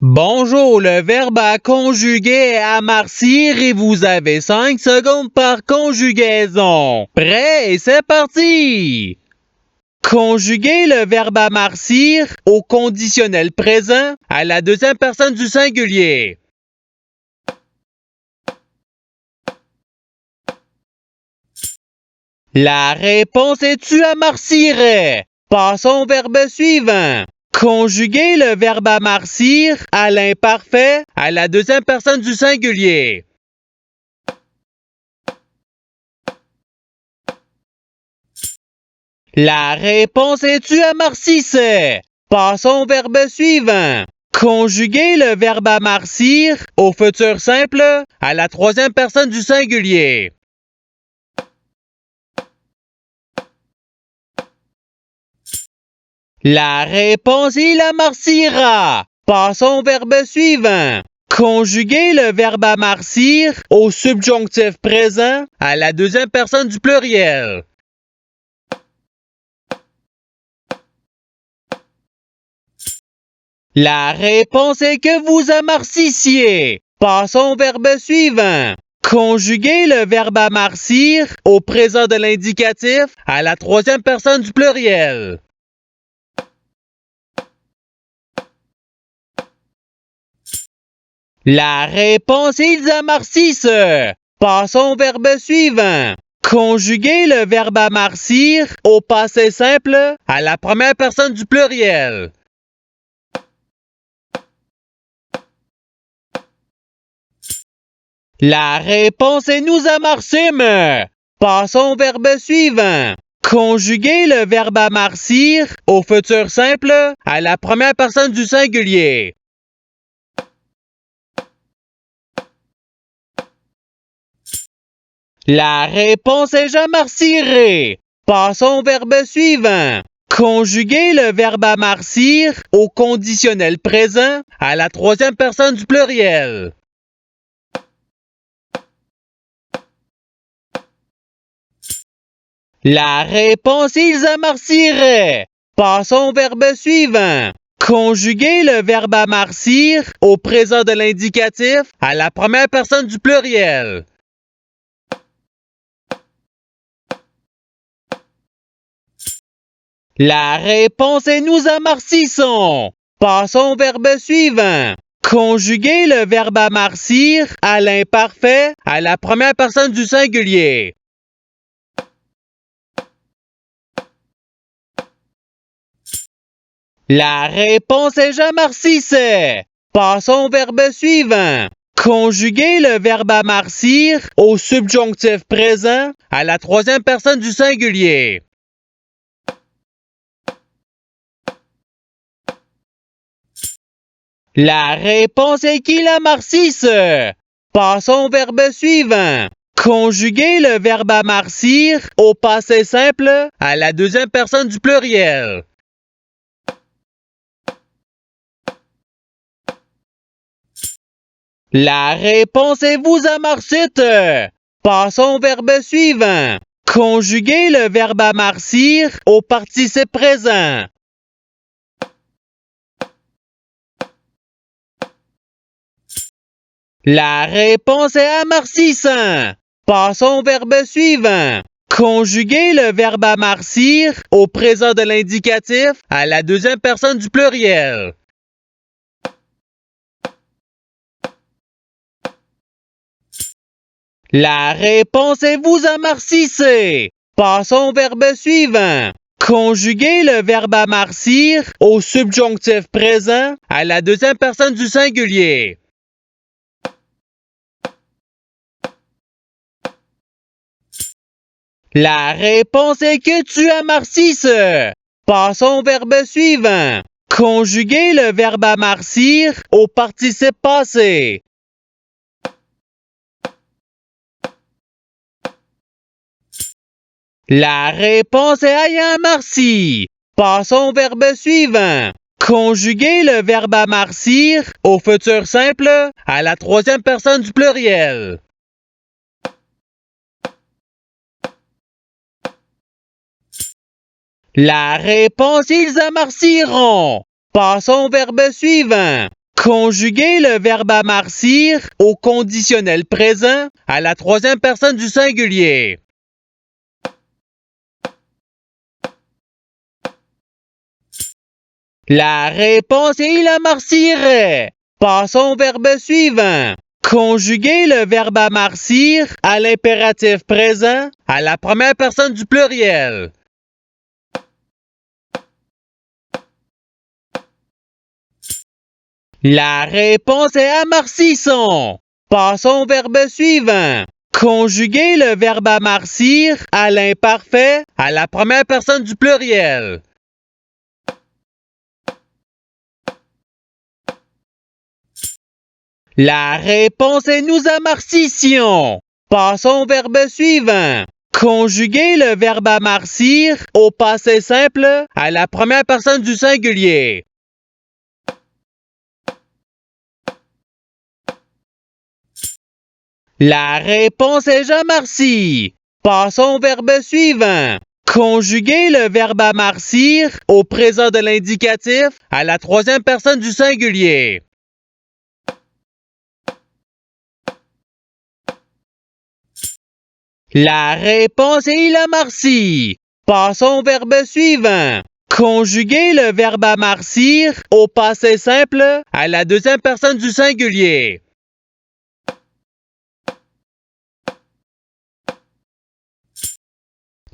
Bonjour, le verbe à conjuguer est amarcir et vous avez 5 secondes par conjugaison. Prêt et c'est parti! Conjuguez le verbe amarcir au conditionnel présent à la deuxième personne du singulier. La réponse est tu amarcirais. Passons au verbe suivant. Conjuguez le verbe amarcir à l'imparfait à la deuxième personne du singulier. La réponse est tu amarcissais. Passons au verbe suivant. Conjuguez le verbe amarcir au futur simple à la troisième personne du singulier. La réponse est il amarcira. Passons au verbe suivant. Conjuguez le verbe amarcir au subjonctif présent à la deuxième personne du pluriel. La réponse est que vous amarcissiez. Passons au verbe suivant. Conjuguez le verbe amarcir au présent de l'indicatif à la troisième personne du pluriel. La réponse est ils amarcissent. Passons au verbe suivant. Conjuguez le verbe amarcir au passé simple à la première personne du pluriel. La réponse est nous amarcîmes. Passons au verbe suivant. Conjuguez le verbe amarcir au futur simple à la première personne du singulier. La réponse est j'amarcirai. Passons au verbe suivant. Conjuguez le verbe amarcir au conditionnel présent à la troisième personne du pluriel. La réponse est ils amarciraient. Passons au verbe suivant. Conjuguez le verbe amarcir au présent de l'indicatif à la première personne du pluriel. La réponse est nous amarcissons. Passons au verbe suivant. Conjuguez le verbe amarcir à l'imparfait à la première personne du singulier. La réponse est j'amarcissais. Passons au verbe suivant. Conjuguez le verbe amarcir au subjonctif présent à la troisième personne du singulier. La réponse est qu'il amarcisse. Passons au verbe suivant. Conjuguez le verbe amarcir au passé simple à la deuxième personne du pluriel. La réponse est vous amarcite. Passons au verbe suivant. Conjuguez le verbe amarcir au participe présent. La réponse est amarcissant. Passons au verbe suivant. Conjuguez le verbe amarcir au présent de l'indicatif à la deuxième personne du pluriel. La réponse est vous amarcissez. Passons au verbe suivant. Conjuguez le verbe amarcir au subjonctif présent à la deuxième personne du singulier. La réponse est que tu amarcisses. Passons au verbe suivant. Conjuguez le verbe amarcir au participe passé. La réponse est ayant amarci. Passons au verbe suivant. Conjuguez le verbe amarcir au futur simple à la troisième personne du pluriel. La réponse ils amarciront. Passons au verbe suivant. Conjuguez le verbe amarcir au conditionnel présent à la troisième personne du singulier. La réponse est il amarcirait. Passons au verbe suivant. Conjuguez le verbe amarcir à l'impératif présent à la première personne du pluriel. La réponse est amarcissons. Passons au verbe suivant. Conjuguez le verbe amarcir à l'imparfait à la première personne du pluriel. La réponse est nous amarcissions. Passons au verbe suivant. Conjuguez le verbe amarcir au passé simple à la première personne du singulier. La réponse est j'amarcie. Passons au verbe suivant. Conjuguez le verbe amarcir au présent de l'indicatif à la troisième personne du singulier. La réponse est il amarcie. Passons au verbe suivant. Conjuguez le verbe amarcir au passé simple à la deuxième personne du singulier.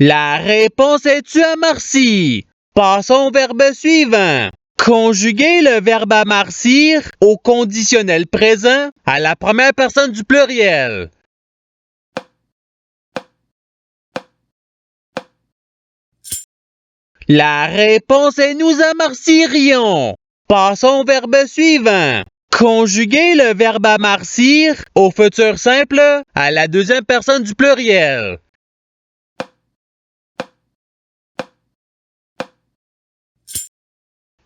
La réponse est tu amarcies. Passons au verbe suivant. Conjuguez le verbe amarcir au conditionnel présent à la première personne du pluriel. La réponse est nous amarcirions. Passons au verbe suivant. Conjuguez le verbe amarcir au futur simple à la deuxième personne du pluriel.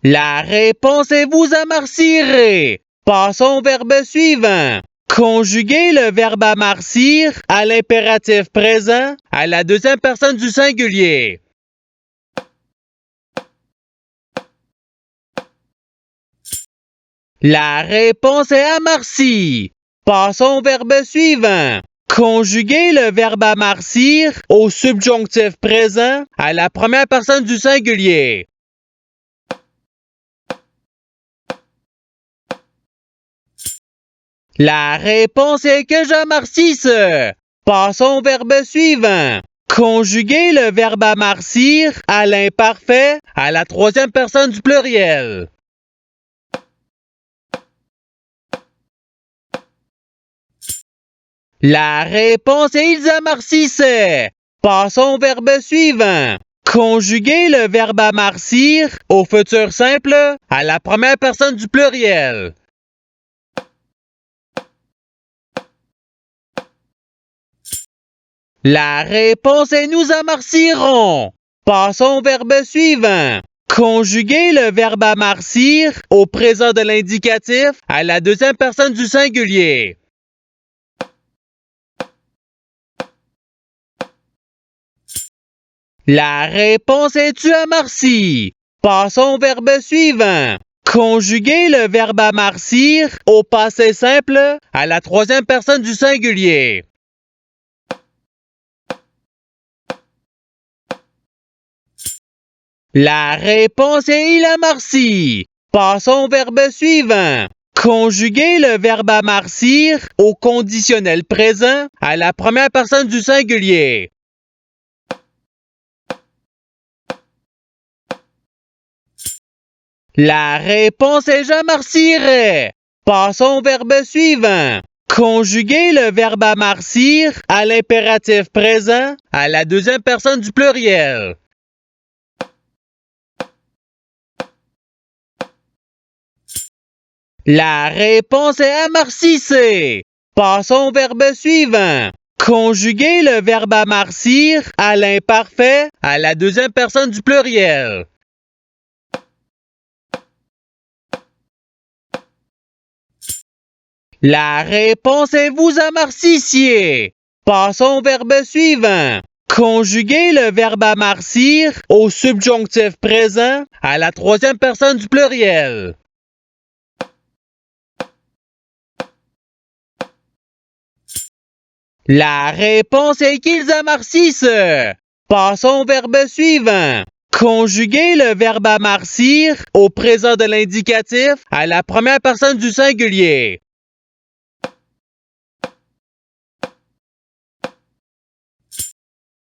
La réponse est vous amarcirez. Passons au verbe suivant. Conjuguez le verbe amarcir à l'impératif présent à la deuxième personne du singulier. La réponse est amarcie. Passons au verbe suivant. Conjuguez le verbe amarcir au subjonctif présent à la première personne du singulier. La réponse est que j'amarcisse. Passons au verbe suivant. Conjuguez le verbe amarcir à l'imparfait à la troisième personne du pluriel. La réponse est ils amarcissaient. Passons au verbe suivant. Conjuguez le verbe amarcir au futur simple à la première personne du pluriel. La réponse est nous amarcirons. Passons au verbe suivant. Conjuguez le verbe amarcir au présent de l'indicatif à la deuxième personne du singulier. La réponse est tu amarcies. Passons au verbe suivant. Conjuguez le verbe amarcir au passé simple à la troisième personne du singulier. La réponse est il amarcie. Passons au verbe suivant. Conjuguez le verbe amarcir au conditionnel présent à la première personne du singulier. La réponse est j'amarcirais. Passons au verbe suivant. Conjuguez le verbe amarcir à l'impératif présent à la deuxième personne du pluriel. La réponse est amarcisser. Passons au verbe suivant. Conjuguez le verbe amarcir à l'imparfait à la deuxième personne du pluriel. La réponse est vous amarcissiez. Passons au verbe suivant. Conjuguez le verbe amarcir au subjonctif présent à la troisième personne du pluriel. La réponse est qu'ils amarcissent. Passons au verbe suivant. Conjuguer le verbe amarcir au présent de l'indicatif à la première personne du singulier.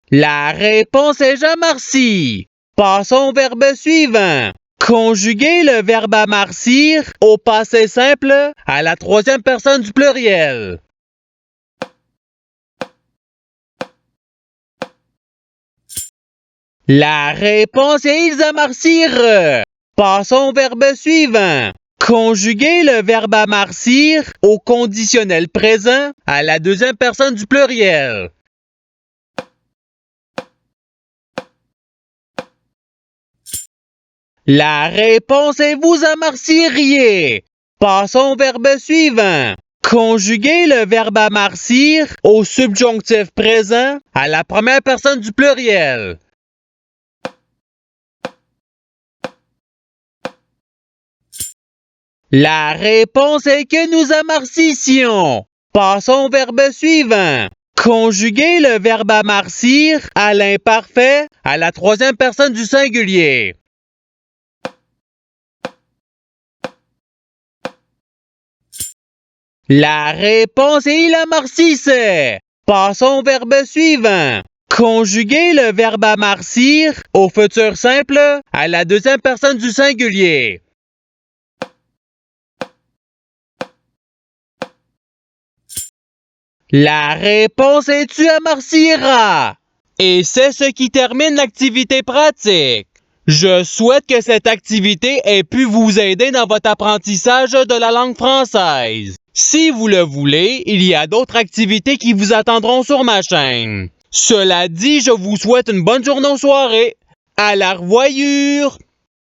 La réponse est j'amarcis. Passons au verbe suivant. Conjuguer le verbe amarcir au passé simple à la troisième personne du pluriel. La réponse est ils amarcirent. Passons au verbe suivant. Conjuguer le verbe amarcir au conditionnel présent à la deuxième personne du pluriel. La réponse est vous amarciriez. Passons au verbe suivant. Conjuguer le verbe amarcir au subjonctif présent à la première personne du pluriel. La réponse est que nous amarcissions. Passons au verbe suivant. Conjuguer le verbe amarcir à l'imparfait à la troisième personne du singulier. La réponse est il amarcissait. Passons au verbe suivant. Conjuguer le verbe amarcir au futur simple à la deuxième personne du singulier. La réponse est tu amarciras. Et c'est ce qui termine l'activité pratique. Je souhaite que cette activité ait pu vous aider dans votre apprentissage de la langue française. Si vous le voulez, il y a d'autres activités qui vous attendront sur ma chaîne. Cela dit, je vous souhaite une bonne journée ou soirée. À la revoyure!